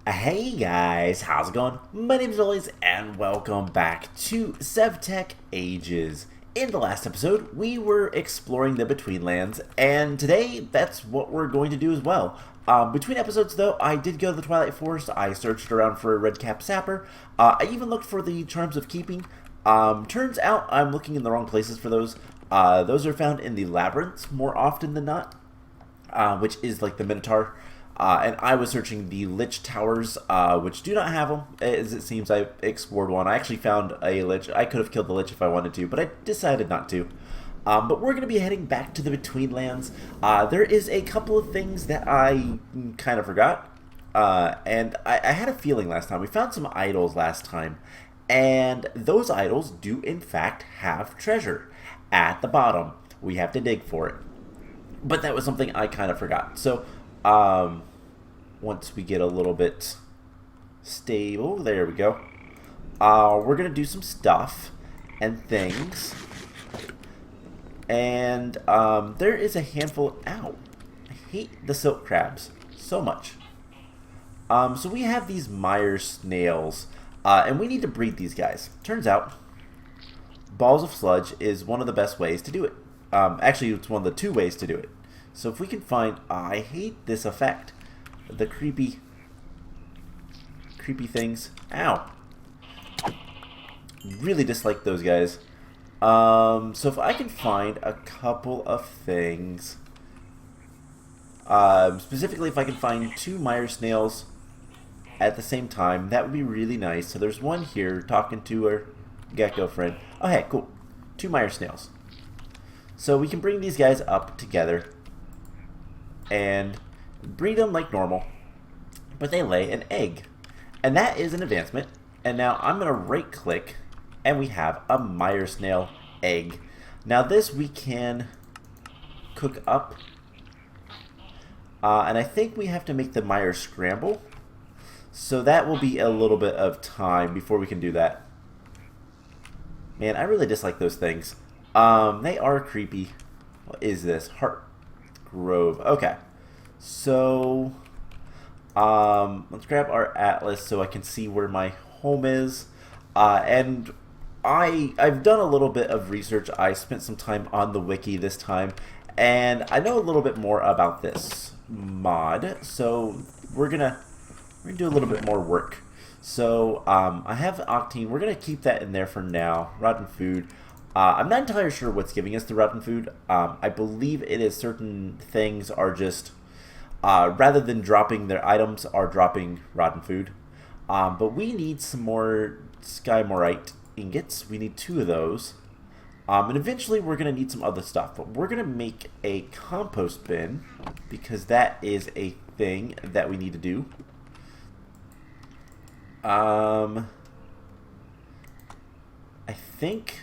Hey guys, how's it going? My name is Willies and welcome back to SevTech Ages. In the last episode, we were exploring the Betweenlands, and today that's what we're going to do as well. Between episodes though, I did go to the Twilight Forest, I searched around for a red-cap sapper, I even looked for the Charms of Keeping. Turns out I'm looking in the wrong places for those. Those are found in the labyrinths more often than not, which is like the Minotaur. And I was searching the Lich Towers, which do not have them, as it seems I explored one. I actually found a Lich. I could have killed the Lich if I wanted to, but I decided not to. But we're going to be heading back to the Betweenlands. There is a couple of things that I kind of forgot. And I had a feeling last time. We found some idols last time. And those idols do, in fact, have treasure at the bottom. We have to dig for it. But that was something I kind of forgot. So, once we get a little bit stable, there we go. We're gonna do some stuff and things, and there is a handful. Ow! I hate the silk crabs so much. So we have these Myers snails, and we need to breed these guys. Turns out, balls of sludge is one of the best ways to do it. Actually, it's one of the two ways to do it. So if we can find, I hate this effect. The creepy things. Ow. Really dislike those guys. So if I can find a couple of things, specifically if I can find two Myers snails at the same time, that would be really nice. So there's one here talking to her gecko friend. Oh hey, cool. Two Myers snails. So we can bring these guys up together and breed them like normal, but they lay an egg, and that is an advancement. And now I'm gonna right click and we have a Myers snail egg. Now this we can cook up, and I think we have to make the Myers scramble, so that will be a little bit of time before we can do that. Man, I really dislike those things. They are creepy. What is this? Heart Grove. Okay. So, let's grab our atlas so I can see where my home is. And I've done a little bit of research. I spent some time on the wiki this time, and I know a little bit more about this mod. So we're gonna do a little bit more work. So I have octane. We're gonna keep that in there for now. Rotten food. I'm not entirely sure what's giving us the rotten food. I believe it is certain things are just, rather than dropping their items, are dropping rotten food. But we need some more skymorite ingots. We need 2 of those. And eventually we're going to need some other stuff. But we're going to make a compost bin, because that is a thing that we need to do. I think...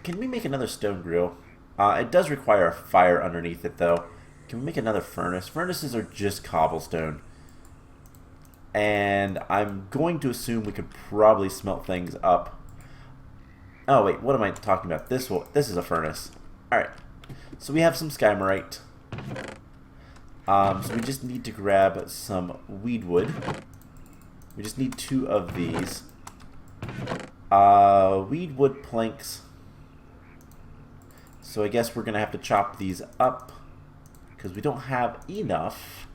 can we make another stone grill? It does require a fire underneath it, though. Can we make another furnace? Furnaces are just cobblestone. And I'm going to assume we could probably smelt things up. Oh, wait, what am I talking about? This is a furnace. Alright, so we have some skymorite. So we just need to grab some weedwood. We just need 2 of these. Weedwood planks. So I guess we're going to have to chop these up, because we don't have enough.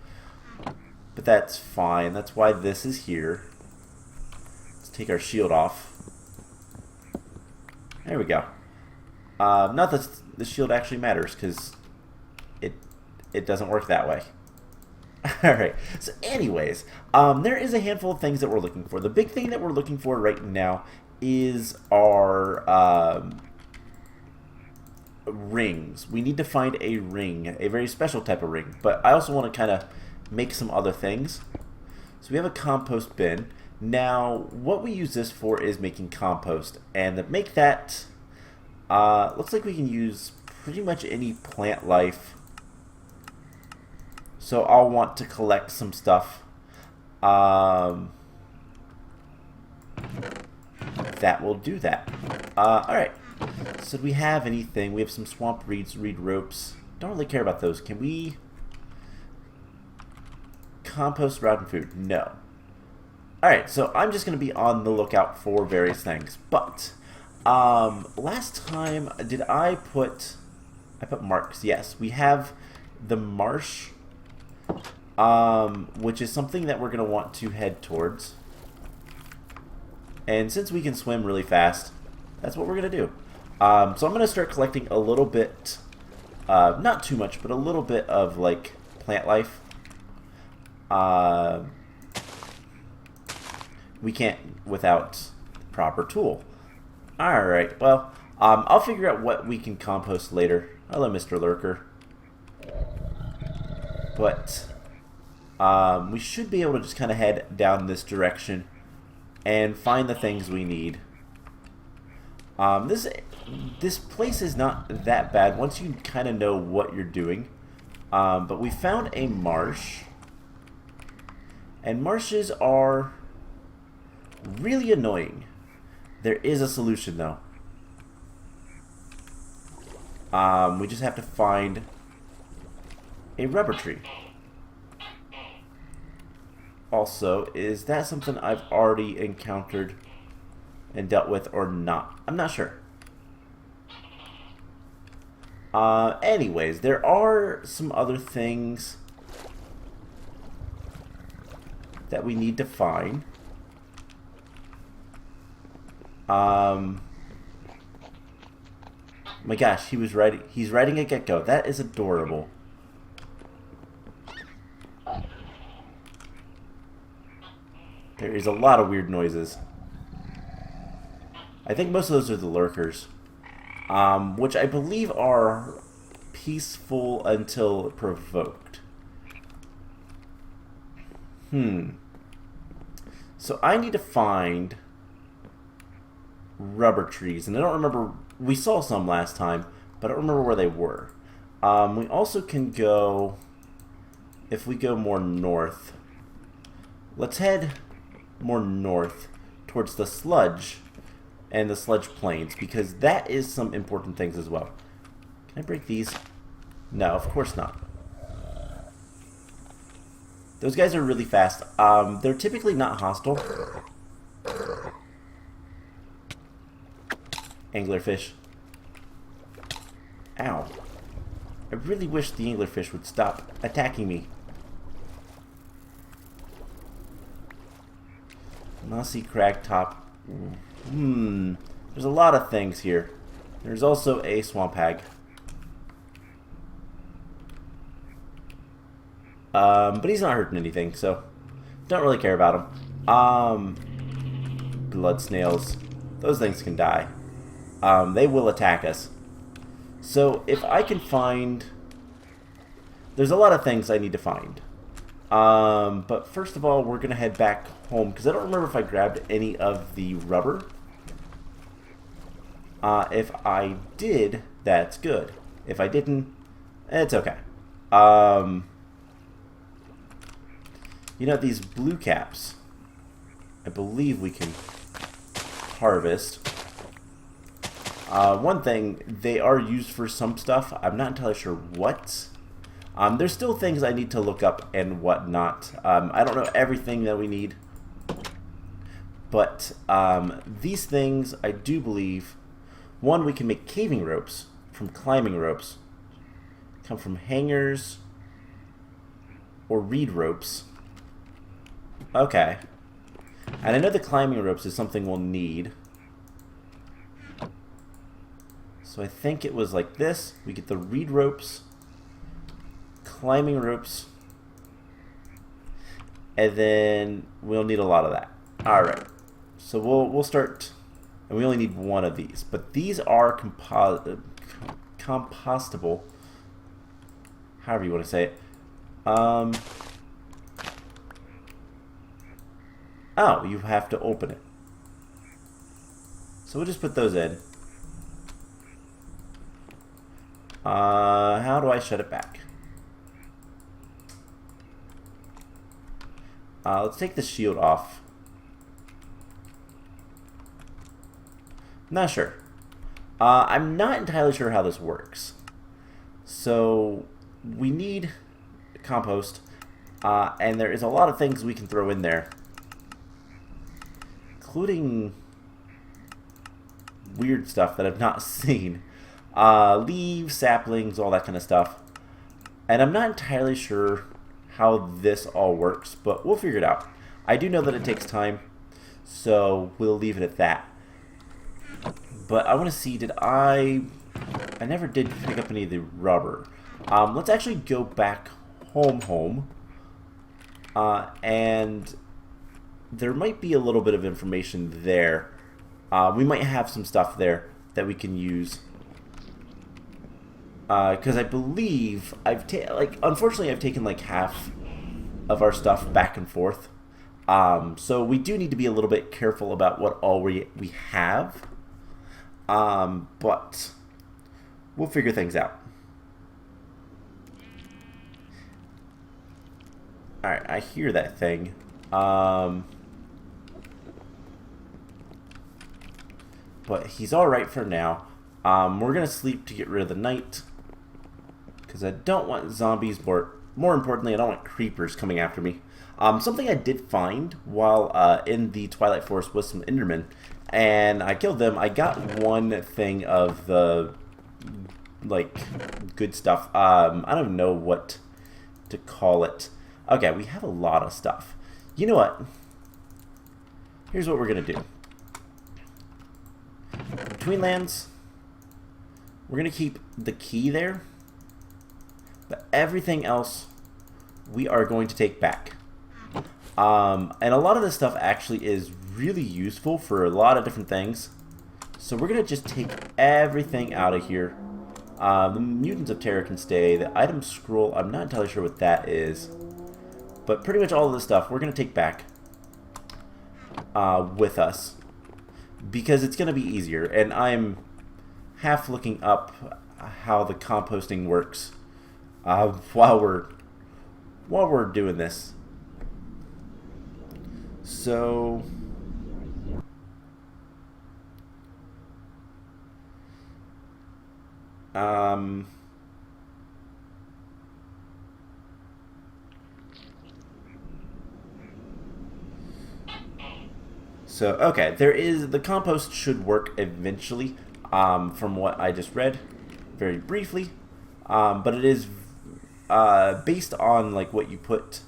But that's fine. That's why this is here. Let's take our shield off. There we go. Not that the shield actually matters, because it doesn't work that way. Alright, so anyways, there is a handful of things that we're looking for. The big thing that we're looking for right now is our rings. We need to find a ring, a very special type of ring, but I also want to kind of make some other things. So we have a compost bin. Now, what we use this for is making compost, and to make that, looks like we can use pretty much any plant life. So I'll want to collect some stuff. That will do that. Alright. So do we have anything? We have some swamp reeds, reed ropes. Don't really care about those. Can we compost, rotten food? No. Alright, so I'm just going to be on the lookout for various things. But, last time, did I put marks? Yes, we have the marsh, which is something that we're going to want to head towards. And since we can swim really fast, that's what we're going to do. So I'm going to start collecting a little bit, not too much, but a little bit of, like, plant life. We can't without proper tool. Alright, well, I'll figure out what we can compost later. Hello, Mr. Lurker. But, we should be able to just kind of head down this direction and find the things we need. This place is not that bad once you kind of know what you're doing. But we found a marsh. And marshes are really annoying. There is a solution, though. We just have to find a rubber tree. Also, is that something I've already encountered and dealt with or not? I'm not sure. Anyways, there are some other things that we need to find. My gosh, he's riding a gecko. That is adorable. There is a lot of weird noises. I think most of those are the lurkers, which I believe are peaceful until provoked. So I need to find rubber trees, and I don't remember. We saw some last time, but I don't remember where they were. We also can go, if we go more north, let's head more north towards the sludge and the sludge plains, because that is some important things as well. Can I break these? No, of course not. Those guys are really fast. They're typically not hostile. Anglerfish. Ow. I really wish the anglerfish would stop attacking me. Mossy cragtop. There's a lot of things here. There's also a swamp hag. But he's not hurting anything, so don't really care about him. Blood snails. Those things can die. They will attack us. So if I can find... There's a lot of things I need to find. But first of all, we're going to head back home, because I don't remember if I grabbed any of the rubber. If I did, that's good. If I didn't, it's okay. You know, these blue caps, I believe we can harvest. One thing, they are used for some stuff. I'm not entirely sure what. There's still things I need to look up and whatnot. I don't know everything that we need. But these things, I do believe, one, we can make caving ropes from climbing ropes. Come from hangers or reed ropes. Okay. And I know the climbing ropes is something we'll need. So I think it was like this. We get the reed ropes, climbing ropes, and then we'll need a lot of that. Alright. So we'll start, and we only need one of these. But these are compostable. However you want to say it. Oh, you have to open it. So we'll just put those in. How do I shut it back? Let's take the shield off. Not sure. I'm not entirely sure how this works. So we need compost, And there is a lot of things we can throw in there, including weird stuff that I've not seen. Leaves, saplings, all that kind of stuff. And I'm not entirely sure how this all works, but we'll figure it out. I do know that it takes time, so we'll leave it at that. But I want to see, I never did pick up any of the rubber. Let's actually go back home. And there might be a little bit of information there. We might have some stuff there that we can use. Because I believe unfortunately I've taken like half of our stuff back and forth. So we do need to be a little bit careful about what all we have. But we'll figure things out. Alright, I hear that thing. But he's alright for now. We're going to sleep to get rid of the night. Because I don't want zombies, more importantly, I don't want creepers coming after me. Something I did find while in the Twilight Forest was some Endermen. And I killed them. I got one thing of the, good stuff. I don't even know what to call it. Okay, we have a lot of stuff. You know what? Here's what we're going to do. Betweenlands, we're going to keep the key there. But everything else, we are going to take back. And a lot of this stuff actually is really useful for a lot of different things. So we're going to just take everything out of here. The Mutants of Terror can stay. The item scroll, I'm not entirely sure what that is. But pretty much all of this stuff we're going to take back with us. Because it's going to be easier. And I'm half looking up how the composting works while we're doing this. So okay, the compost should work eventually, from what I just read, very briefly, but it is based on what you put,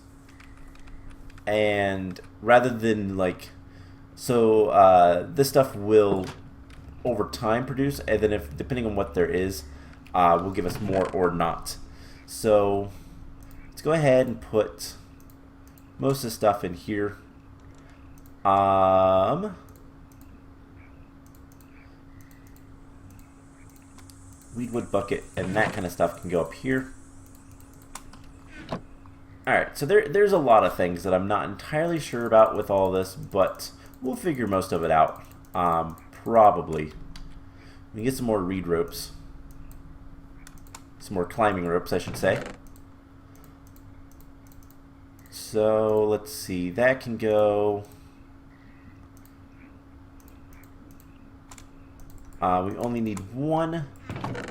and rather than this stuff will over time produce, and then if depending on what there is, will give us more or not. So let's go ahead and put most of the stuff in here. Weedwood bucket and that kind of stuff can go up here. Alright, so there's a lot of things that I'm not entirely sure about with all this, but we'll figure most of it out. Probably. We can get some more reed ropes. Some more climbing ropes, I should say. So, let's see. That can go. We only need one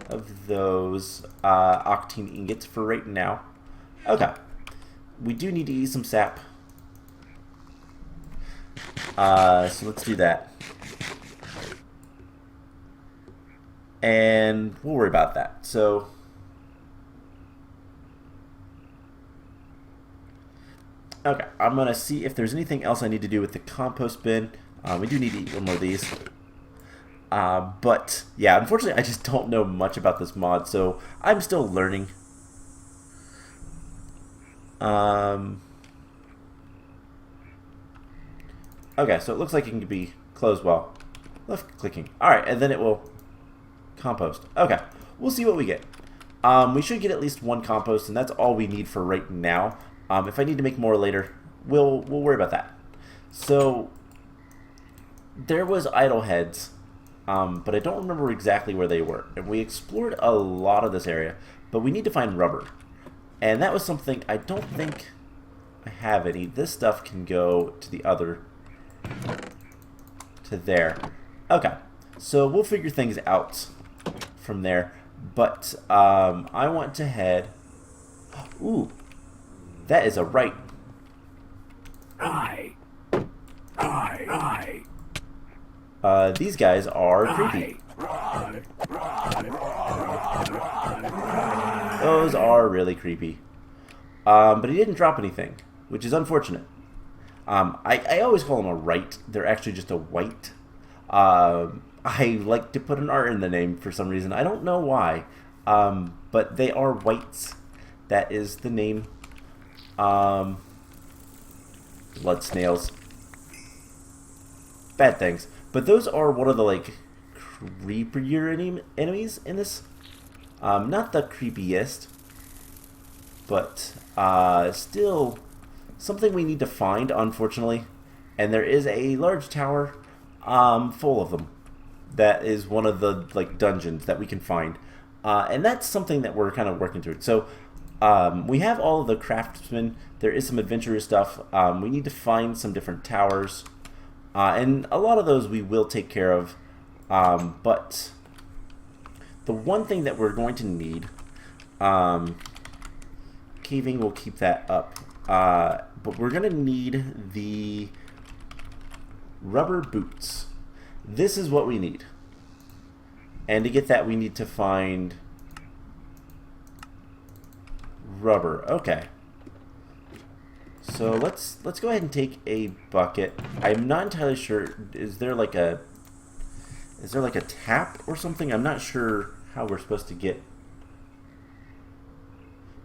of those octane ingots for right now. Okay. We do need to eat some sap. So let's do that. And we'll worry about that. So okay, I'm going to see if there's anything else I need to do with the compost bin. We do need to eat one more of these. But yeah, unfortunately I just don't know much about this mod, so I'm still learning. Okay, so it looks like it can be closed while left clicking. Alright, and then it will compost. Okay, we'll see what we get. We should get at least one compost, and that's all we need for right now. If I need to make more later, we'll worry about that. So there was idle heads, but I don't remember exactly where they were. And we explored a lot of this area, but we need to find rubber. And that was something I don't think I have any. This stuff can go to the other, to there. Okay, so we'll figure things out from there. But I want to head. Ooh, That is a right. These guys are creepy. Those are really creepy. But he didn't drop anything, which is unfortunate. I always call them a right. They're actually just a white. I like to put an R in the name for some reason. I don't know why. But they are whites. That is the name. Blood snails. Bad things. But those are one of the, like, creepier enemies in this. Not the creepiest. But still something we need to find, unfortunately. And there is a large tower full of them. That is one of the, like, dungeons that we can find. And that's something that we're kind of working through. So we have all of the craftsmen. There is some adventurous stuff. We need to find some different towers. And a lot of those we will take care of. But the one thing that we're going to need, caving will keep that up. But we're going to need the rubber boots. This is what we need. And to get that, we need to find rubber. Okay. So let's go ahead and take a bucket. I'm not entirely sure. Is there like a tap or something? I'm not sure how we're supposed to get.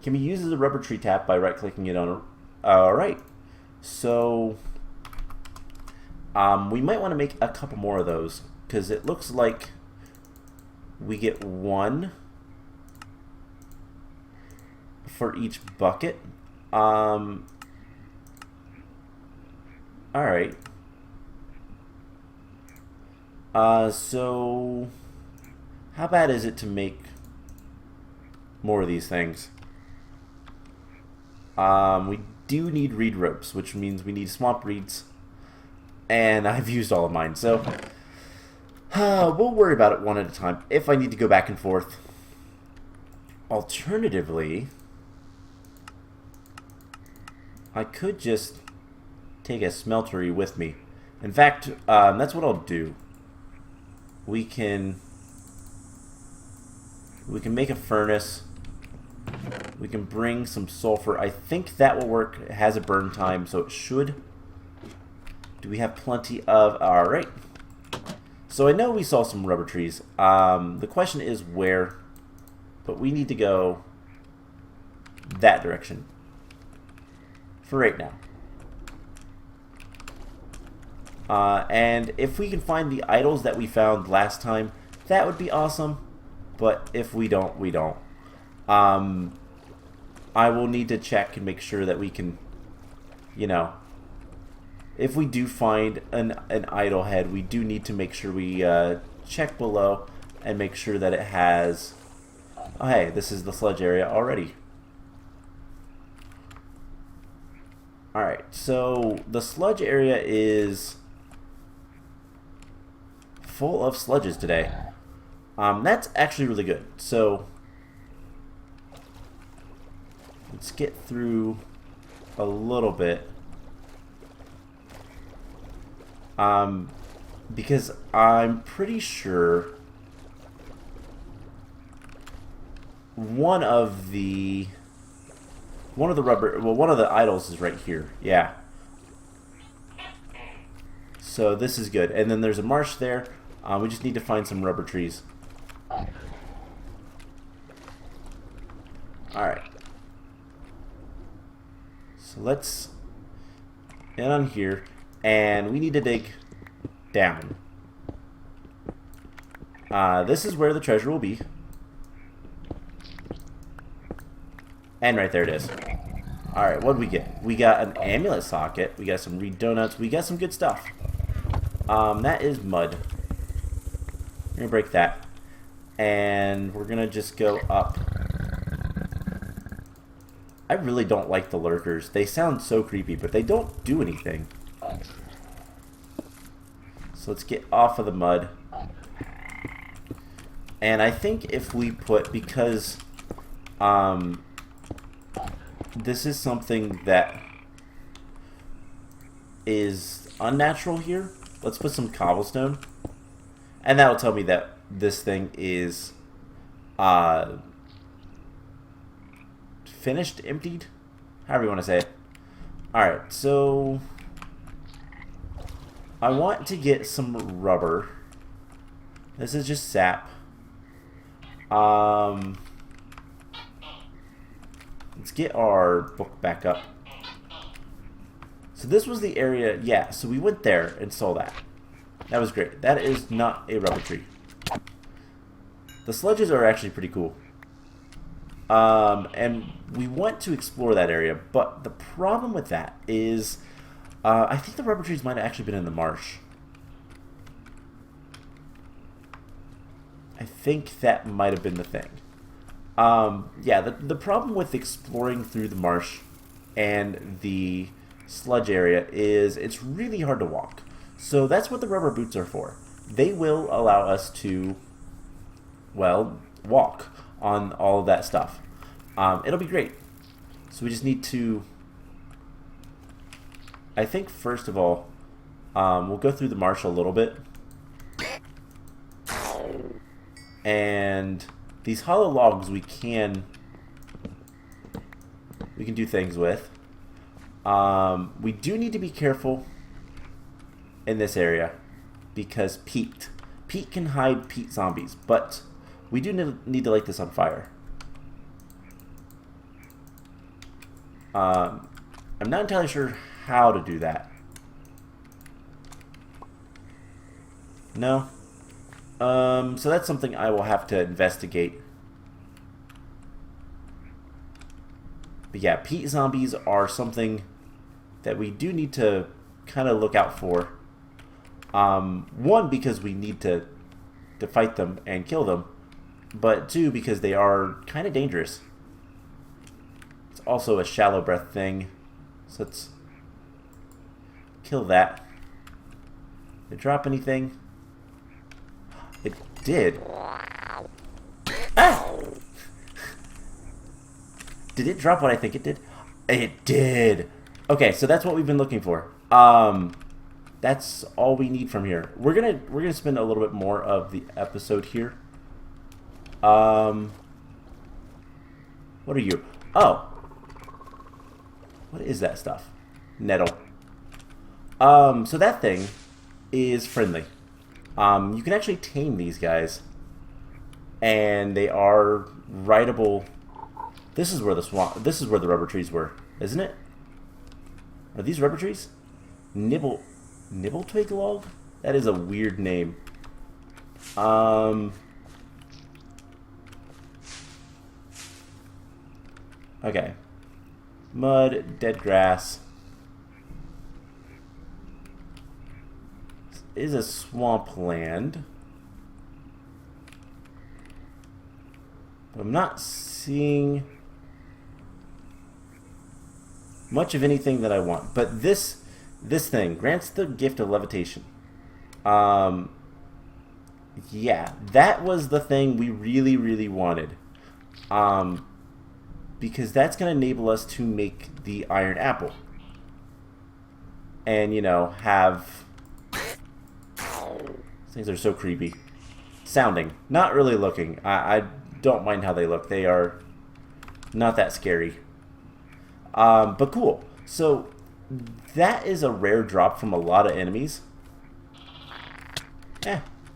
Can be used as a rubber tree tap by right-clicking it on a. All right. So we might want to make a couple more of those because it looks like we get one for each bucket. Alright. So how bad is it to make more of these things? We do need reed ropes, which means we need swamp reeds. And I've used all of mine, so we'll worry about it one at a time if I need to go back and forth. Alternatively, I could just take a smeltery with me. In fact, that's what I'll do. We can make a furnace. We can bring some sulfur. I think that will work. It has a burn time, so it should. Do we have plenty of... Alright. So I know we saw some rubber trees. The question is where. But we need to go that direction. For right now. And if we can find the idols that we found last time, that would be awesome. But if we don't, we don't. I will need to check and make sure that we can, you know, if we do find an idol head, we do need to make sure we check below and make sure that it has... Oh, hey, this is the sludge area already. Alright, so the sludge area is full of sludges today. That's actually really good. So let's get through a little bit. Because I'm pretty sure one of the idols is right here. Yeah. So this is good. And then there's a marsh there. We just need to find some rubber trees. Alright. So let's get on here. And we need to dig down. This is where the treasure will be. And right there it is. Alright, what did we get? We got an amulet socket. We got some reed donuts. We got some good stuff. That is mud. We're going to break that. And we're going to just go up. I really don't like the lurkers. They sound so creepy, but they don't do anything. So let's get off of the mud. And I think if we put, because this is something that is unnatural here. Let's put some cobblestone. And that'll tell me that this thing is finished, emptied, however you want to say it. Alright, so I want to get some rubber. This is just sap. Let's get our book back up. So this was the area, yeah, so we went there and saw that. That was great. That is not a rubber tree. The sledges are actually pretty cool. And we want to explore that area, but the problem with that is I think the rubber trees might have actually been in the marsh. I think that might have been the thing. Yeah, the problem with exploring through the marsh and the sludge area is it's really hard to walk. So that's what the rubber boots are for. They will allow us to, well, walk on all of that stuff. It'll be great. So we just need to, I think first of all, we'll go through the marsh a little bit. And these hollow logs we can do things with. We do need to be careful in this area because peat can hide peat zombies, but we do need to light this on fire. I'm not entirely sure how to do that. No. So that's something I will have to investigate. But yeah, peat zombies are something that we do need to kind of look out for. One, because we need to fight them and kill them. But two, because they are kind of dangerous. It's also a shallow breath thing. So let's kill that. Did it drop anything? It did. Ah! Did it drop what I think it did? It did. Okay, so that's what we've been looking for. That's all we need from here. We're gonna spend a little bit more of the episode here. What are you? Oh. What is that stuff? Nettle. So that thing is friendly. You can actually tame these guys, and they are rideable. This is where the swamp. This is where the rubber trees were, isn't it? Are these rubber trees? Nibble twig log? That is a weird name. Okay. Mud, dead grass. This is a swampland. But I'm not seeing much of anything that I want. But this thing grants the gift of levitation. Yeah, that was the thing we really, really wanted. Because that's going to enable us to make the iron apple. And, you know, have... These things are so creepy. Sounding. Not really looking. I don't mind how they look. They are not that scary. But cool. So, that is a rare drop from a lot of enemies.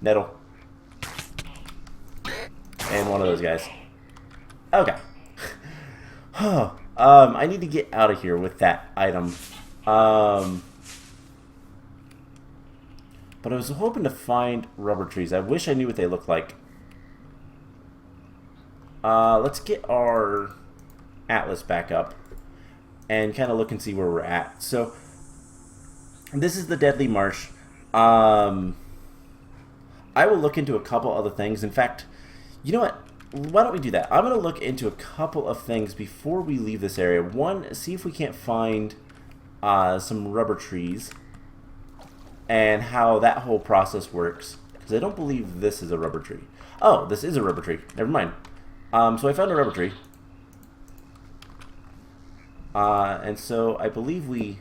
Nettle. And one of those guys. Okay. I need to get out of here with that item. But I was hoping to find rubber trees. I wish I knew what they look like. Let's get our atlas back up and kind of look and see where we're at. So, this is the Deadly Marsh. I will look into a couple other things. In fact, you know what? Why don't we do that? I'm going to look into a couple of things before we leave this area. One, see if we can't find some rubber trees and how that whole process works. Because I don't believe this is a rubber tree. Oh, this is a rubber tree. Never mind. So I found a rubber tree. And so I believe we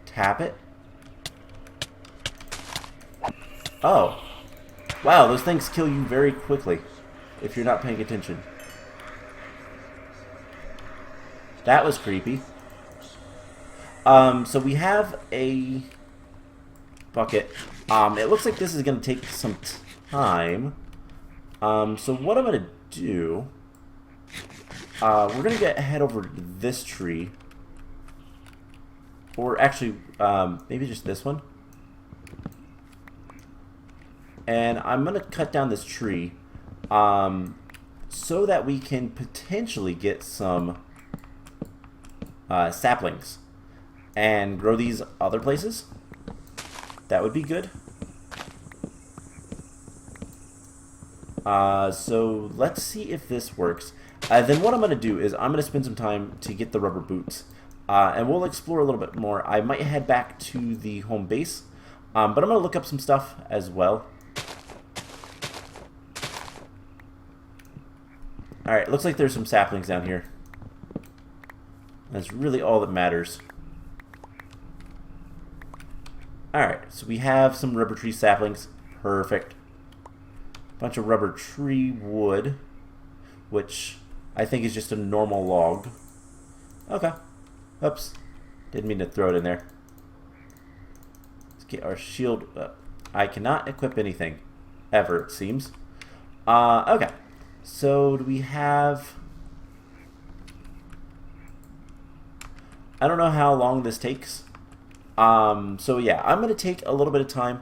tap it. Oh. Wow, those things kill you very quickly if you're not paying attention. That was creepy. So we have a bucket. It looks like this is going to take some time. So what I'm going to do, we're going to head over to this tree. Or actually, maybe just this one. And I'm going to cut down this tree so that we can potentially get some saplings and grow these other places. That would be good. So let's see if this works. Then what I'm going to do is I'm going to spend some time to get the rubber boots. And we'll explore a little bit more. I might head back to the home base. But I'm going to look up some stuff as well. Alright, looks like there's some saplings down here. That's really all that matters. Alright, so we have some rubber tree saplings. Perfect. Bunch of rubber tree wood, which I think is just a normal log. Okay. Oops. Didn't mean to throw it in there. Let's get our shield up. I cannot equip anything. Ever, it seems. Okay. So, do we have... I don't know how long this takes. So yeah, I'm going to take a little bit of time.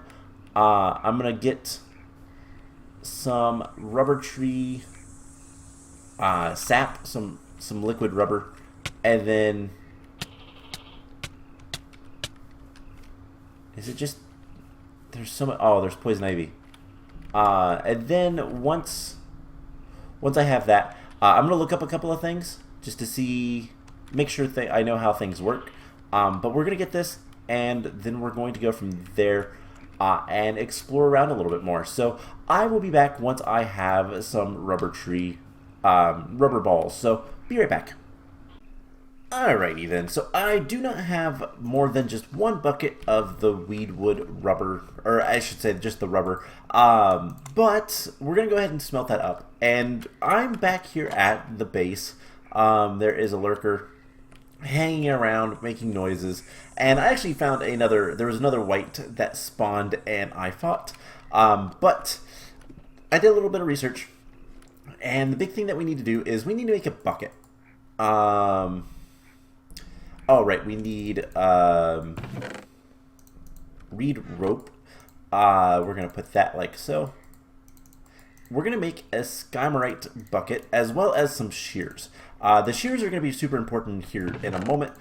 I'm going to get some rubber tree sap, some liquid rubber, and then... Is it just... There's some... Oh, there's poison ivy. And then once I have that, I'm going to look up a couple of things just to see, make sure I know how things work. But we're going to get this, and then we're going to go from there and explore around a little bit more. So I will be back once I have some rubber balls. So be right back. Alrighty then, so I do not have more than just one bucket of the weedwood rubber, or I should say just the rubber, but we're going to go ahead and smelt that up, and I'm back here at the base. There is a lurker hanging around, making noises, and I actually found there was another white that spawned and I fought, but I did a little bit of research, and the big thing that we need to do is we need to make a bucket. Oh, right, we need reed rope. We're going to put that like so. We're going to make a skymorite bucket as well as some shears. The shears are going to be super important here in a moment.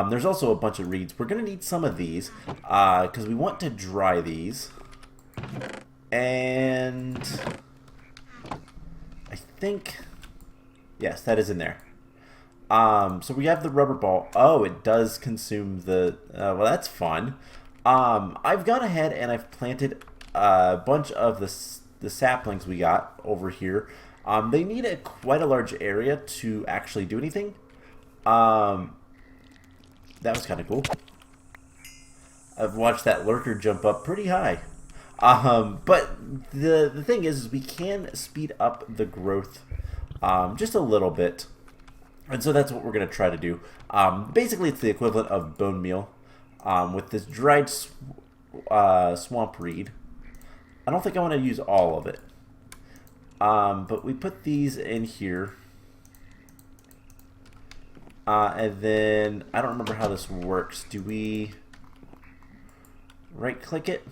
There's also a bunch of reeds. We're going to need some of these because we want to dry these. And I think, yes, that is in there. So we have the rubber ball. Oh, it does consume the... well, that's fun. I've gone ahead and I've planted a bunch of the saplings we got over here. They need quite a large area to actually do anything. That was kind of cool. I've watched that lurker jump up pretty high. But the thing is we can speed up the growth just a little bit. And so that's what we're going to try to do. Basically, it's the equivalent of bone meal with this dried swamp reed. I don't think I want to use all of it. But we put these in here. And then, I don't remember how this works. Do we right-click it?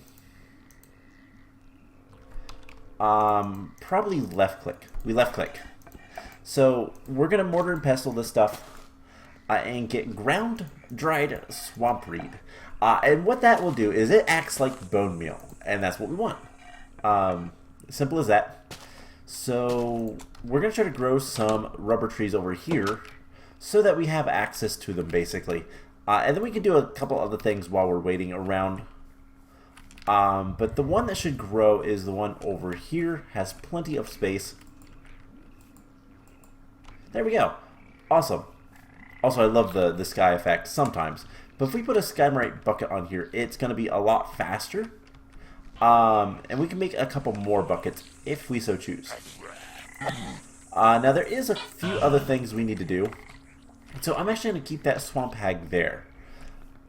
Probably left-click. We left-click. So we're going to mortar and pestle this stuff and get ground dried swamp reed. And what that will do is it acts like bone meal. And that's what we want. Simple as that. So we're going to try to grow some rubber trees over here so that we have access to them basically. And then we can do a couple other things while we're waiting around. But the one that should grow is the one over here. Has plenty of space. There we go. Awesome. Also, I love the sky effect sometimes. But if we put a Skymarite bucket on here, it's going to be a lot faster. And we can make a couple more buckets if we so choose. Now, there is a few other things we need to do. So I'm actually going to keep that swamp hag there.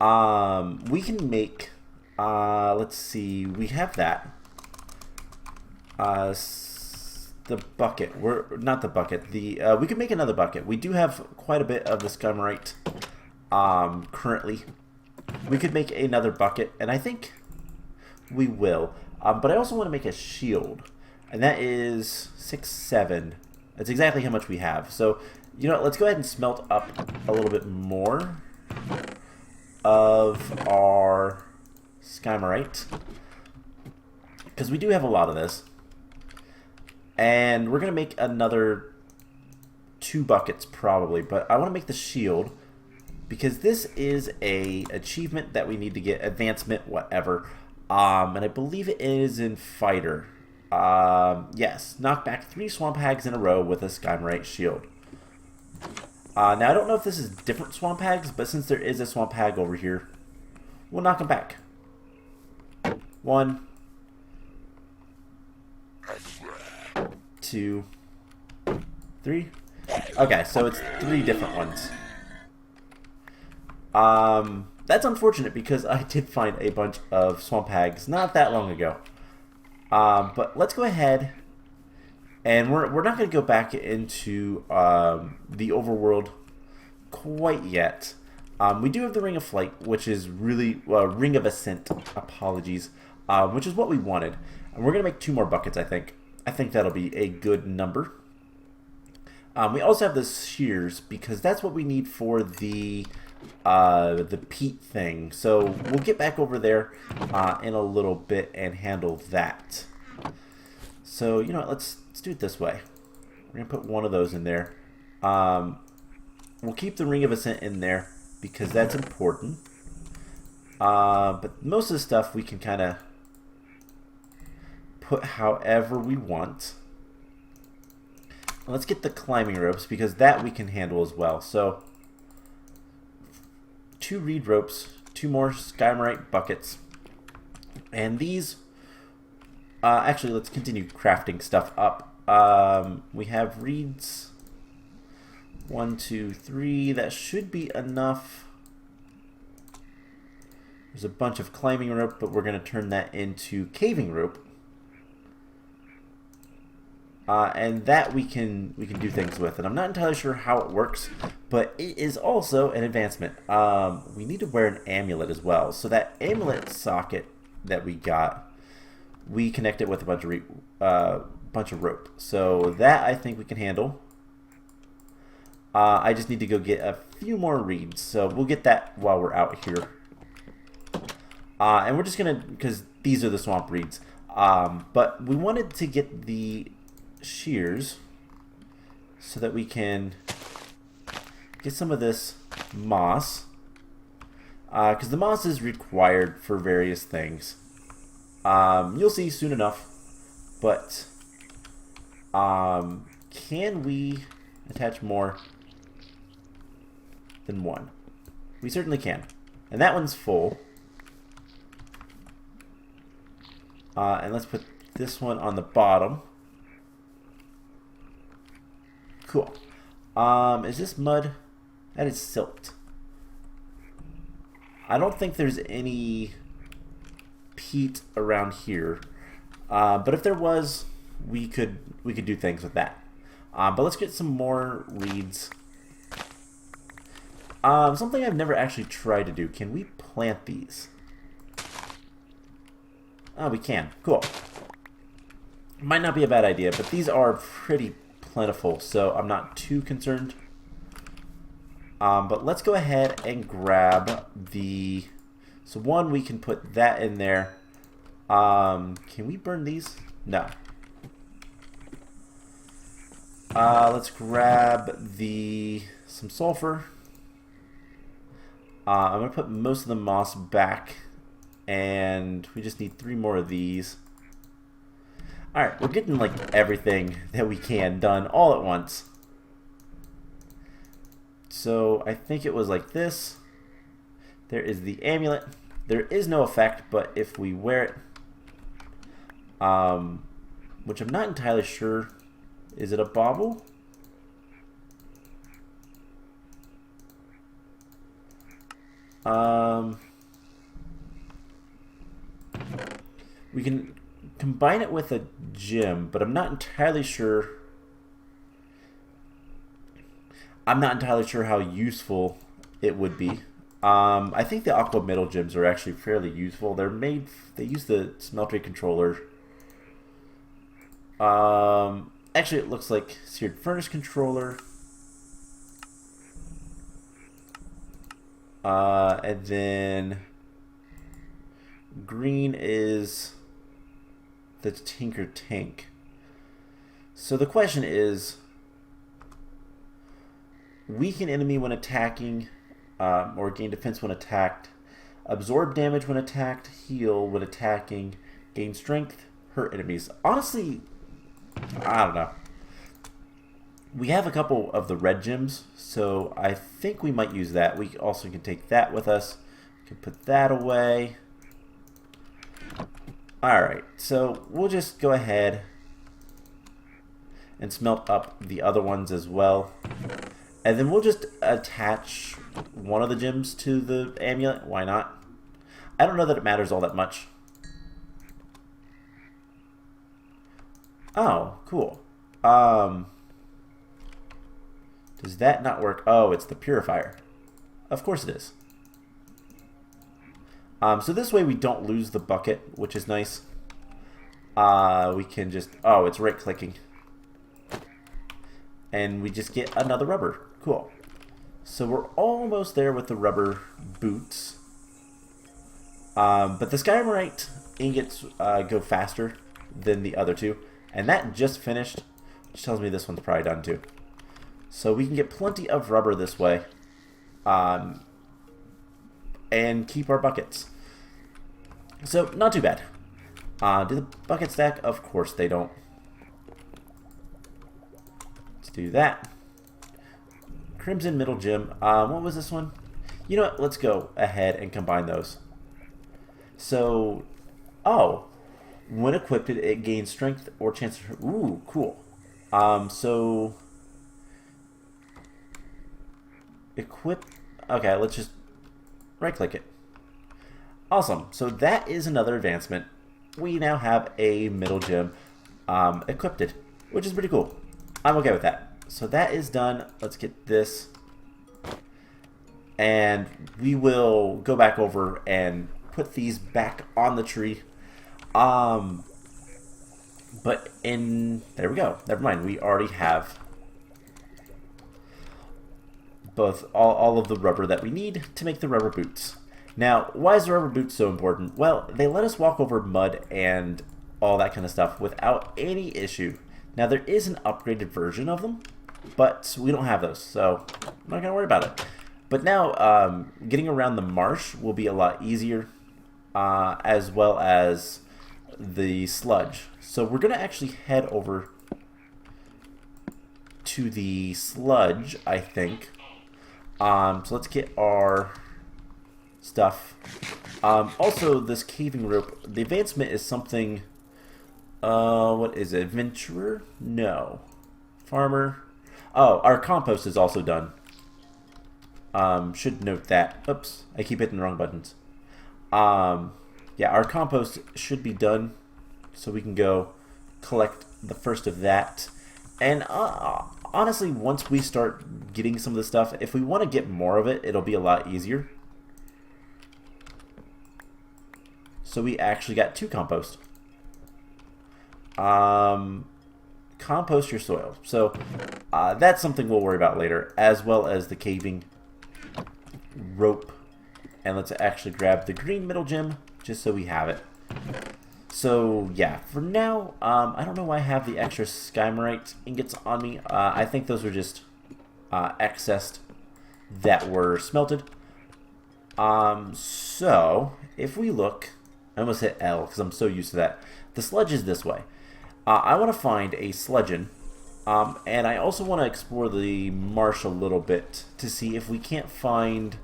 We can make... let's see. We have that. The bucket. Not the bucket. We can make another bucket. We do have quite a bit of the Skymarite currently. We could make another bucket, and I think we will. But I also want to make a shield, and that is 6, 7. That's exactly how much we have. So, you know what, let's go ahead and smelt up a little bit more of our Skymarite, because we do have a lot of this. And we're going to make another 2 buckets probably, but I want to make the shield because this is a achievement that we need to get, advancement, whatever. And I believe it is in fighter. Yes, knock back 3 swamp hags in a row with a Skymarite shield. Now I don't know if this is different swamp hags, but since there is a swamp hag over here, we'll knock them back. 1, 2, 3. Okay, so it's 3 different ones. That's unfortunate because I did find a bunch of swamp hags not that long ago. But let's go ahead, and we're not going to go back into the overworld quite yet. We do have the Ring of Flight, which is really Ring of Ascent. Apologies, which is what we wanted, and we're going to make 2 more buckets. I think that'll be a good number. We also have the shears because that's what we need for the peat thing. So we'll get back over there in a little bit and handle that. So you know what, let's do it this way. We're gonna put one of those in there. We'll keep the Ring of Ascent in there because that's important. But most of the stuff we can kind of put however we want. Let's get the climbing ropes because that we can handle as well. So 2 reed ropes, 2 more Skymarite buckets, and these actually let's continue crafting stuff up. We have reeds, 1, 2, 3. That should be enough. There's a bunch of climbing rope, but we're going to turn that into caving rope. And that we can do things with, and I'm not entirely sure how it works, but it is also an advancement. We need to wear an amulet as well, so that amulet socket that we got, we connect it with a bunch of rope. So that I think we can handle. I just need to go get a few more reeds, so we'll get that while we're out here. And we're just gonna, because these are the swamp reeds, but we wanted to get the shears so that we can get some of this moss, because the moss is required for various things. You'll see soon enough, but can we attach more than 1? We certainly can, and that one's full. And let's put this one on the bottom. Cool. Is this mud? That is silt. I don't think there's any peat around here, but if there was, we could do things with that. But let's get some more reeds. Something I've never actually tried to do. Can we plant these? Oh, we can. Cool. Might not be a bad idea, but these are pretty plentiful, so I'm not too concerned. But let's go ahead and grab the... So 1, we can put that in there. Can we burn these? No. Let's grab some sulfur. I'm going to put most of the moss back, and we just need 3 more of these. Alright, we're getting like everything that we can done all at once. So I think it was like this. There is the amulet. There is no effect, but if we wear it, which I'm not entirely sure, is it a bauble? We can combine it with a gem, but I'm not entirely sure. I'm not entirely sure how useful it would be. I think the aqua metal gems are actually fairly useful. They're made. They use the smeltery controller. Actually, it looks like seared furnace controller. And then green is the Tinker Tank. So the question is, weaken enemy when attacking, or gain defense when attacked, absorb damage when attacked, heal when attacking, gain strength, hurt enemies. Honestly, I don't know. We have a couple of the red gems, so I think we might use that. We also can take that with us. We can put that away. Alright, so we'll just go ahead and smelt up the other ones as well. And then we'll just attach one of the gems to the amulet. Why not? I don't know that it matters all that much. Oh, cool. Does that not work? Oh, it's the purifier. Of course it is. So this way we don't lose the bucket, which is nice. We can just... Oh, it's right-clicking. And we just get another rubber. Cool. So we're almost there with the rubber boots. But the Skyrite ingots go faster than the other two. And that just finished, which tells me this one's probably done too. So we can get plenty of rubber this way. And keep our buckets. So, not too bad. Do the buckets stack? Of course they don't. Let's do that. Crimson Middle Gem. What was this one? You know what? Let's go ahead and combine those. So, oh. When equipped, it gains strength or chance of... Ooh, cool. So... Equip... Okay, let's just right-click it. Awesome. So that is another advancement. We now have a middle gem equipped, which is pretty cool. I'm okay with that. So that is done. Let's get this. And we will go back over and put these back on the tree. But there we go. Never mind. We already have both all of the rubber that we need to make the rubber boots. Now, why is the rubber boots so important? Well, they let us walk over mud and all that kind of stuff without any issue. Now, there is an upgraded version of them, but we don't have those, so I'm not gonna worry about it. But now, getting around the marsh will be a lot easier, as well as the sludge. So we're gonna actually head over to the sludge, I think. So let's get our stuff. Also, this caving rope, the advancement is something, what is it, adventurer? No. Farmer. Oh, our compost is also done. Should note that. Oops, I keep hitting the wrong buttons. Yeah, our compost should be done, so we can go collect the first of that. And honestly, once we start getting some of the stuff, if we want to get more of it, it'll be a lot easier. So we actually got 2 compost. Compost your soil. So that's something we'll worry about later, as well as the caving rope. And let's actually grab the green middle gem, just so we have it. So yeah, for now, I don't know why I have the extra Skymite ingots on me. I think those are just excess that were smelted. So if we look, I almost hit L because I'm so used to that. The sludge is this way. I want to find a sludgeon And I also want to explore the marsh a little bit to see if we can't find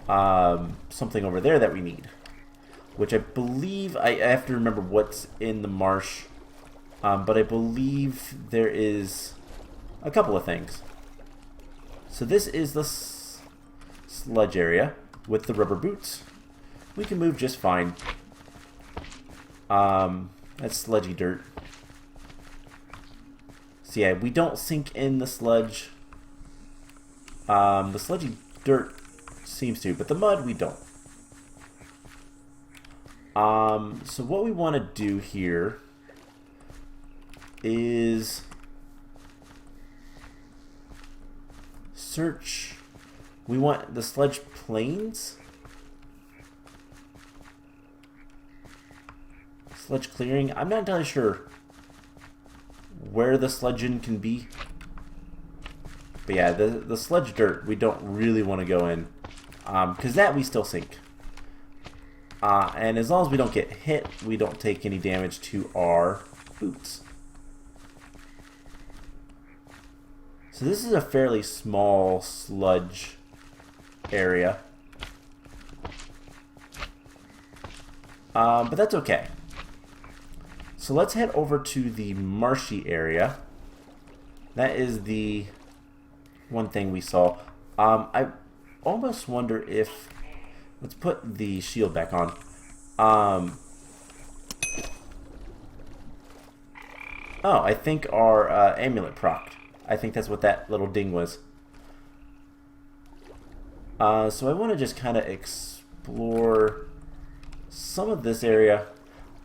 something over there that we need. Which I believe, I have to remember what's in the marsh. But I believe there is a couple of things. So this is the sludge area with the rubber boots. We can move just fine. That's sludgy dirt. So yeah, we don't sink in the sludge. The sludgy dirt seems to, but the mud we don't. So what we want to do here is search. We want the sludge plains. Sludge clearing. I'm not entirely sure where the sludging can be. But yeah, the sludge dirt we don't really want to go in. Because that we still sink. And as long as we don't get hit, we don't take any damage to our boots. So this is a fairly small sludge area. But that's okay. So let's head over to the marshy area. That is the one thing we saw. I almost wonder if... Let's put the shield back on. Oh, I think our amulet procced. I think that's what that little ding was. So I want to just kind of explore some of this area.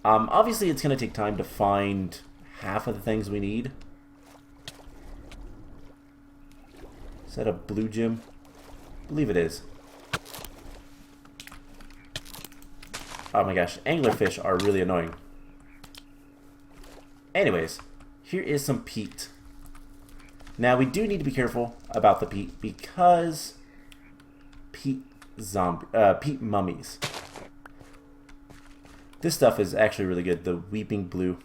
Obviously, it's going to take time to find half of the things we need. Is that a blue gem? I believe it is. Oh my gosh, anglerfish are really annoying. Anyways, here is some peat. Now we do need to be careful about the peat because peat mummies. This stuff is actually really good, the weeping blue.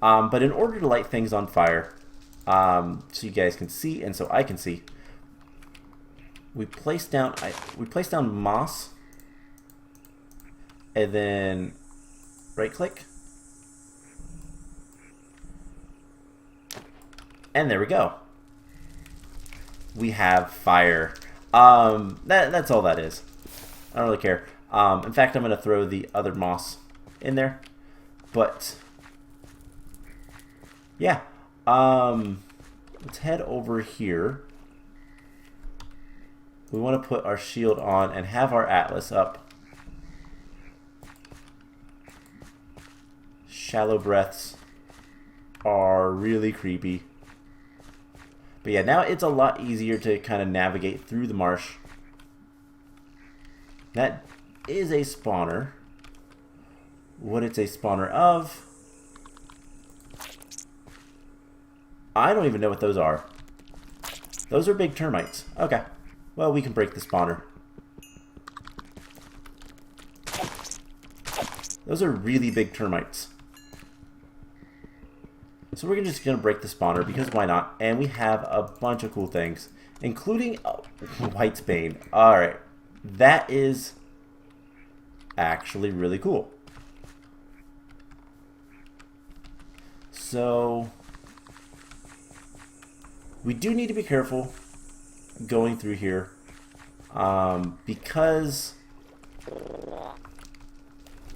But in order to light things on fire, so you guys can see and so I can see, we place down moss. And then right click. And there we go. We have fire. That's all that is. I don't really care. In fact, I'm going to throw the other moss in there. But yeah. Let's head over here. We want to put our shield on and have our atlas up. Shallow breaths are really creepy. But yeah, now it's a lot easier to kind of navigate through the marsh. That is a spawner. What it's a spawner of, I don't even know what those are. Those are big termites. Okay. Well, we can break the spawner. Those are really big termites. So we're just going to break the spawner, because why not? And we have a bunch of cool things, including White's Bane. Alright, that is actually really cool. So, we do need to be careful going through here, because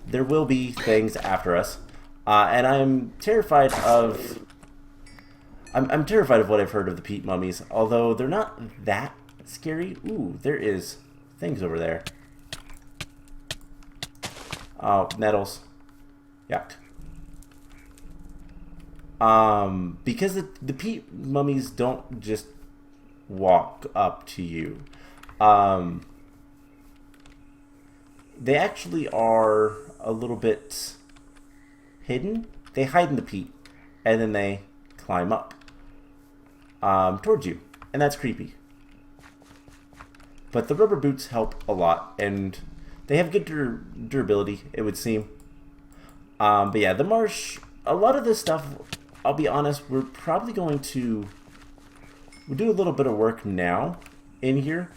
there will be things after us. And I'm terrified of... I'm terrified of what I've heard of the peat mummies, although they're not that scary. Ooh, there is things over there. Oh, nettles. Yuck. Because the peat mummies don't just walk up to you. They actually are a little bit... hidden. They hide in the peat, and then they climb up towards you, and that's creepy. But the rubber boots help a lot, and they have good durability, it would seem. But yeah, the marsh, a lot of this stuff I'll be honest, we're probably going to we'll do a little bit of work now in here.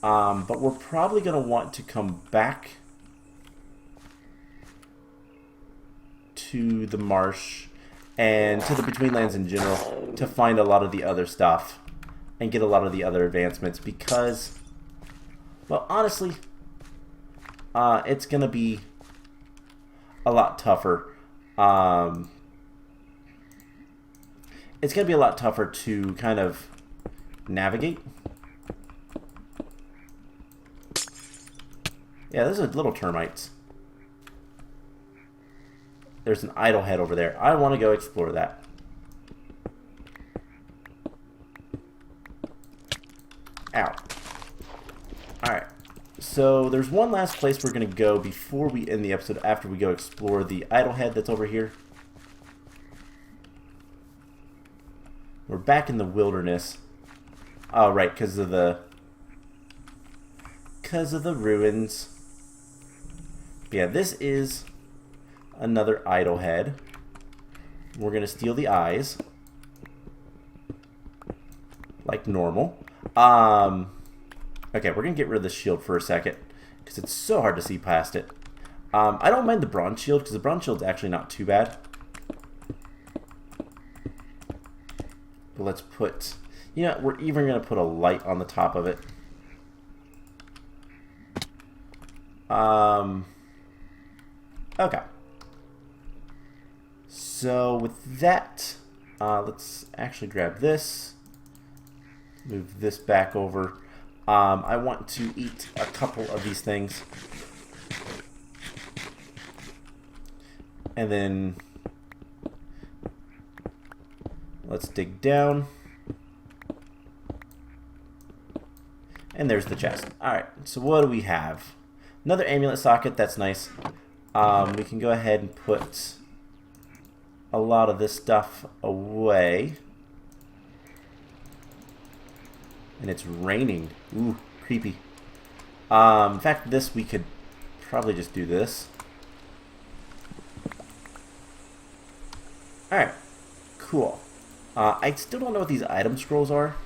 But we're probably going to want to come back to the marsh and to the Betweenlands in general to find a lot of the other stuff and get a lot of the other advancements because, well, honestly, it's going to be a lot tougher. It's going to be a lot tougher to kind of navigate. Yeah, those are little termites. There's an idle head over there. I want to go explore that. Ow. Alright. So there's one last place we're going to go before we end the episode after we go explore the idle head that's over here. We're back in the wilderness. Oh, right, because of the ruins. Yeah, this is another idle head. We're going to steal the eyes. Like normal. Okay, we're going to get rid of the shield for a second. Because it's so hard to see past it. I don't mind the bronze shield, because the bronze shield's actually not too bad. But let's put... You know, we're even going to put a light on the top of it. Okay. So with that, let's actually grab this. Move this back over. I want to eat a couple of these things. And then let's dig down. And there's the chest. Alright, so what do we have? Another amulet socket, that's nice. We can go ahead and put a lot of this stuff away. And it's raining. Ooh, creepy. In fact, this we could probably just do this. Alright, cool. I still don't know what these item scrolls are.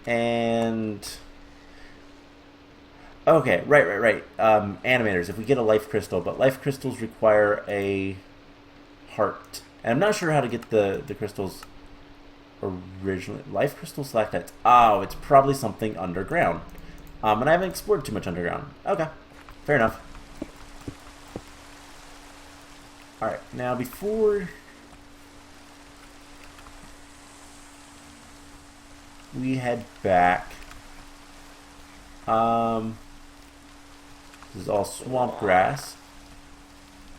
And... Okay, right. Animators, if we get a life crystal, but life crystals require a heart. And I'm not sure how to get the crystals originally. Life crystal stalactites. Oh, it's probably something underground. And I haven't explored too much underground. Okay, fair enough. Alright, now before we head back, this is all swamp grass.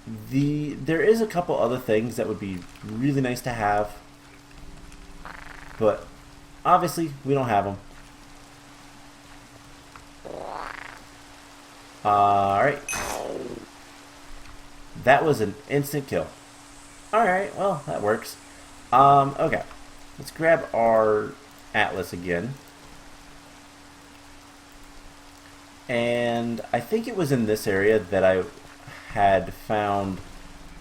There is a couple other things that would be really nice to have, but obviously we don't have them. Alright. That was an instant kill. Alright, well, that works. Okay. Let's grab our atlas again. And I think it was in this area that I had found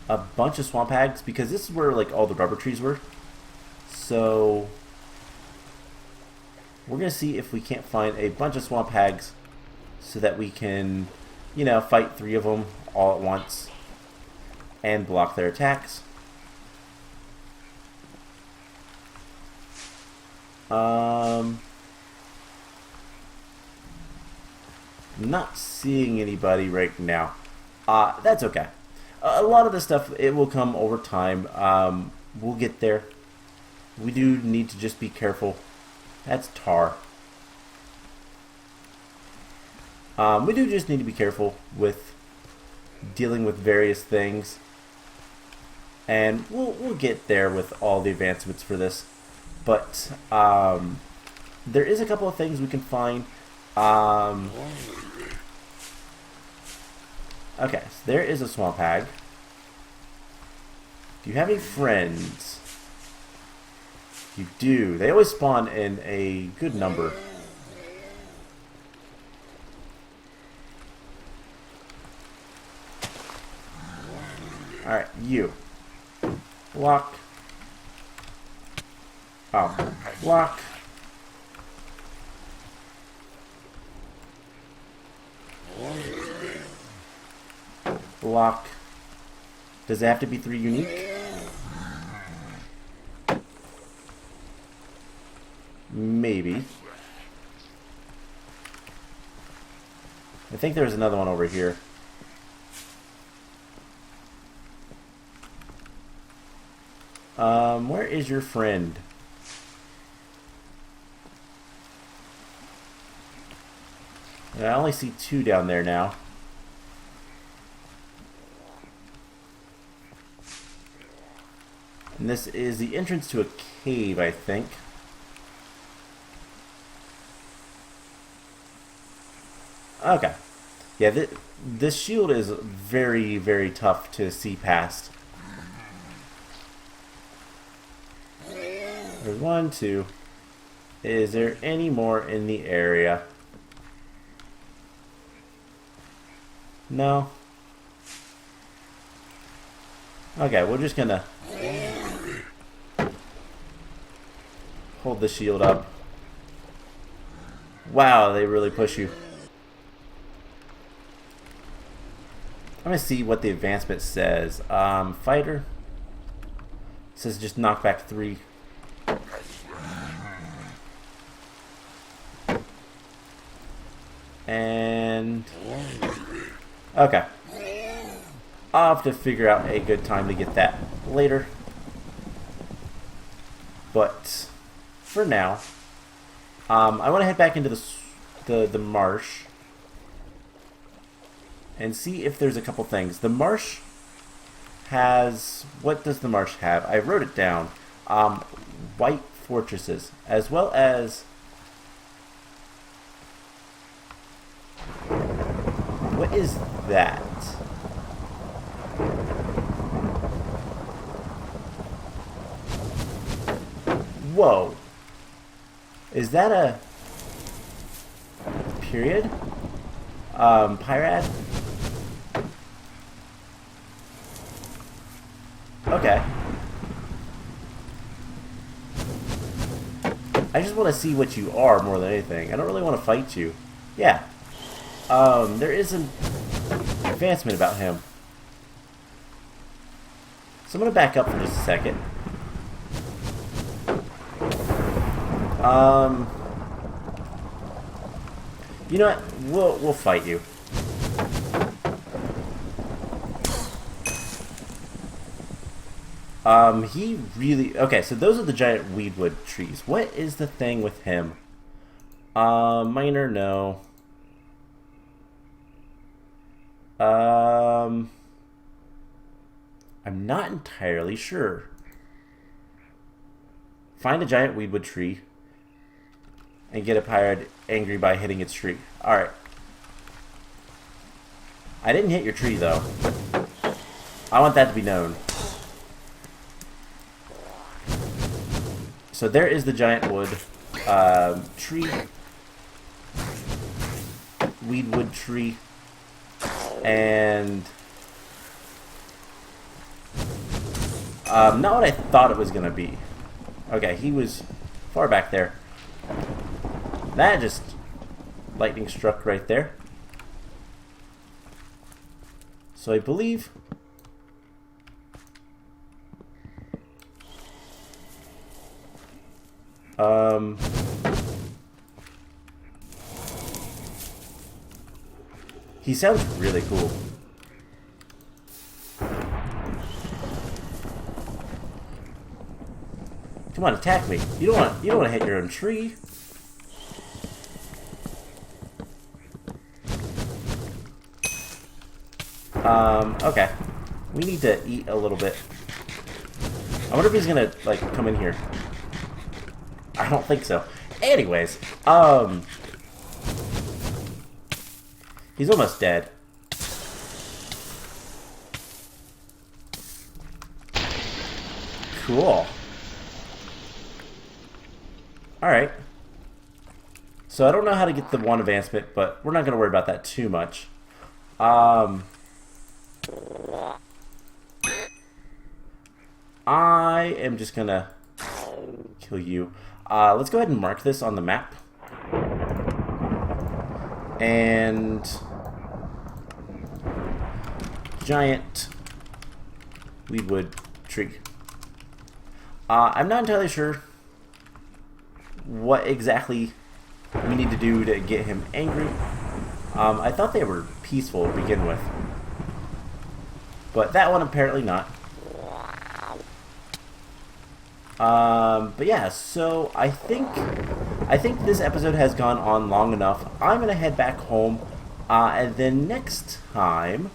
a bunch of swamp hags, because this is where like all the rubber trees were. So we're gonna see if we can't find a bunch of swamp hags so that we can, you know, fight 3 of them all at once and block their attacks. Not seeing anybody right now. That's okay. A lot of this stuff, it will come over time. We'll get there. We do need to just be careful. That's tar. We do just need to be careful with dealing with various things. And we'll get there with all the advancements for this. But there is a couple of things we can find. Okay, so there is a swamp hag. Do you have any friends? You do. They always spawn in a good number. You. Block. Oh. Block. Block. Does it have to be 3 unique? Maybe. I think there's another one over here. Where is your friend? I only see 2 down there now. And this is the entrance to a cave, I think. Okay. Yeah, this shield is very, very tough to see past. There's 1, 2. Is there any more in the area? No? Okay, we're just gonna hold the shield up. Wow, they really push you. I'm gonna see what the advancement says. Fighter. It says just knock back 3. And okay. I'll have to figure out a good time to get that later. But for now, I want to head back into the marsh and see if there's a couple things. The marsh has... What does the marsh have? I wrote it down. White fortresses, as well as... What is that? Whoa. Is that a... period? Pirate? Okay. I just want to see what you are more than anything. I don't really want to fight you. Yeah. There is an advancement about him. So I'm going to back up for just a second. You know what? We'll fight you. He really... Okay, so those are the giant weedwood trees. What is the thing with him? Minor, no. I'm not entirely sure. Find a giant weedwood tree and get a pirate angry by hitting its tree. Alright. I didn't hit your tree, though. I want that to be known. So there is the giant wood tree. Weedwood tree. And... not what I thought it was going to be. Okay, he was far back there. That just lightning struck right there. So I believe he sounds really cool. Come on, attack me. You don't want to hit your own tree. Okay. We need to eat a little bit. I wonder if he's gonna, like, come in here. I don't think so. Anyways, he's almost dead. Cool. Alright. So I don't know how to get the 1 advancement, but we're not going to worry about that too much. I am just gonna kill you. Let's go ahead and mark this on the map. And giant weedwood tree. I'm not entirely sure what exactly we need to do to get him angry. I thought they were peaceful to begin with, but that one apparently not. But yeah, so I think this episode has gone on long enough. I'm gonna head back home, and then next time,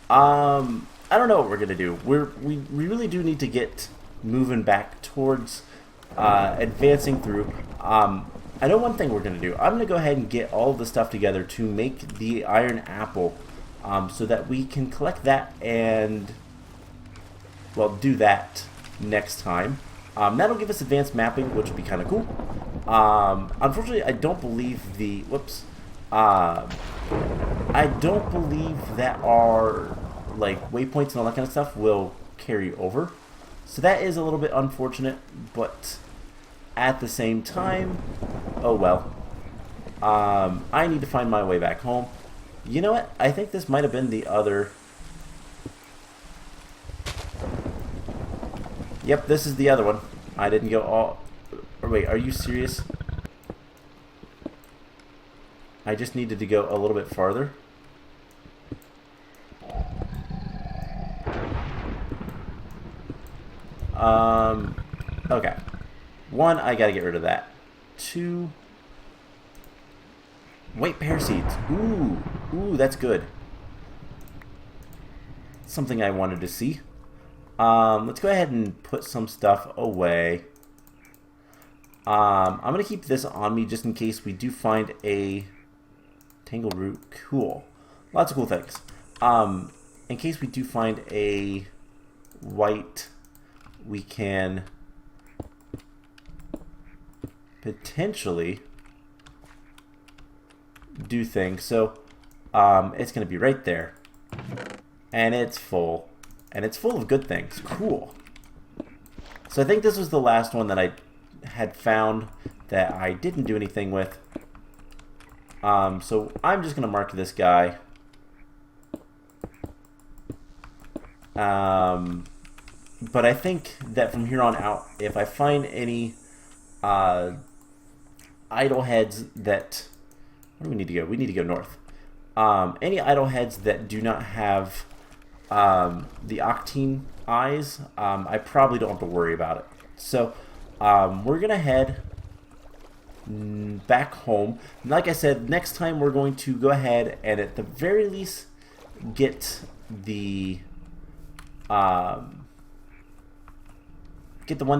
I don't know what we're gonna do. We really do need to get moving back towards advancing through. I know one thing we're gonna do. I'm gonna go ahead and get all of the stuff together to make the iron apple, so that we can collect that and, well, do that next time. That'll give us advanced mapping, which would be kind of cool. Unfortunately, I don't believe the... Whoops. I don't believe that our, like, waypoints and all that kind of stuff will carry over. So that is a little bit unfortunate, but at the same time, oh well. I need to find my way back home. You know what? I think this might have been the other... Yep, this is the other one. I didn't go all... Or wait, are you serious? I just needed to go a little bit farther. Okay. One, I gotta get rid of that. Two... White pear seeds. Ooh, that's good. Something I wanted to see. Let's go ahead and put some stuff away. I'm going to keep this on me just in case we do find a tangle root. Cool. Lots of cool things. In case we do find a white, we can potentially do things. So it's going to be right there. And it's full. And it's full of good things. Cool. So I think this was the last one that I had found that I didn't do anything with. So I'm just going to mark this guy. But I think that from here on out, if I find any idle heads that... Where do we need to go? We need to go north. Any idle heads that do not have... the octane eyes, I probably don't have to worry about it. So we're gonna head back home. Like I said, next time we're going to go ahead and at the very least get the one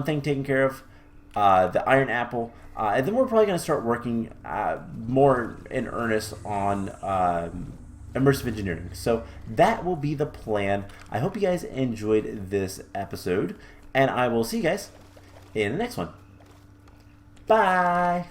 thing taken care of, the iron apple, and then we're probably going to start working more in earnest on immersive engineering. So that will be the plan. I hope you guys enjoyed this episode, and I will see you guys in the next one. Bye!